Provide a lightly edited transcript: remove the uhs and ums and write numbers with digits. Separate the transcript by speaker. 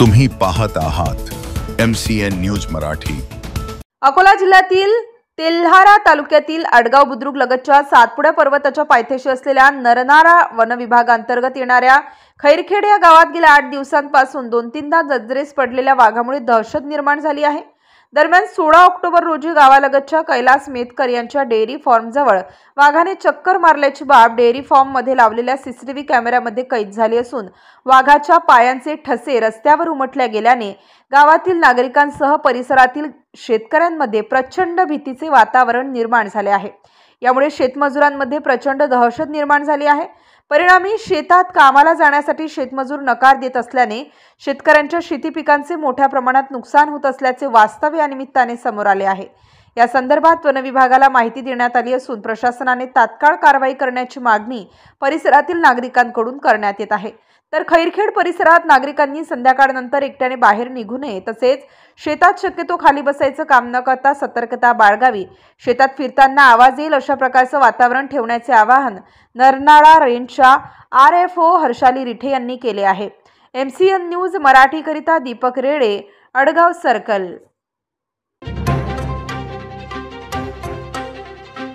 Speaker 1: तुम्ही पाहत आहात MCN न्यूज मराठी।
Speaker 2: अकोला जिल्ह्यातील तेल्हारा तालुक्यातील अडगाव बुद्रुक लगतच्या सातपुडा पर्वताच्या पायथ्याशी असलेल्या नरनाळा वन विभागांतर्गत येणाऱ्या खैरखेड या गावात गेल्या 8 दिवसांपासून 2-3दा नजरेस पडलेल्या वाघामुळे दहशत निर्माण झाली आहे। दरम्यान 16 ऑक्टोबर रोजी गावालगतच्या कैलास मेतकर यांच्या डेअरी फार्मजवळ वाघाने चक्कर मारल्याची बाब डेअरी फार्ममध्ये लावलेल्या सीसीटीव्ही कॅमेऱ्यामध्ये कैद झाली असून वाघाच्या पायांचे ठसे रस्त्यावर उमटल्या गेल्याने गावातील नागरिकांसह परिसरातील शेतकऱ्यांमध्ये प्रचंड भीतीचे वातावरण निर्माण झाले आहे। यामुळे शेतमजुरांमध्ये प्रचंड दहशत निर्माण झाली आहे। परिणामी शेतात कामाला जाण्यासाठी शेतमजूर नकार देत असल्याने शेतकऱ्यांच्या शेती पिकांचे मोठ्या प्रमाणात नुकसान होत असल्याचे वास्तव या निमित्ताने समोर आले आहे। या संदर्भात वन विभागाला माहिती देण्यात आली असून प्रशासनाने तात्काळ कारवाई करण्याची मागणी परिसरातील नागरिकांकडून करण्यात येत आहे। तर खैरखेड परिसरात नागरिकांनी संध्याकाळनंतर एकट्याने बाहेर निघू नये, तसेच शेतात शक्यतो खाली बसायचं काम न करता सतर्कता बाळगावी। शेतात फिरताना आवाज येईल अशा प्रकारचं वातावरण ठेवण्याचे आवाहन नरनाळा रेंजच्या RFO हर्षाली रिठे यांनी केले आहे। MCN न्यूज मराठी करिता दीपक रेडे, अडगाव सर्कल।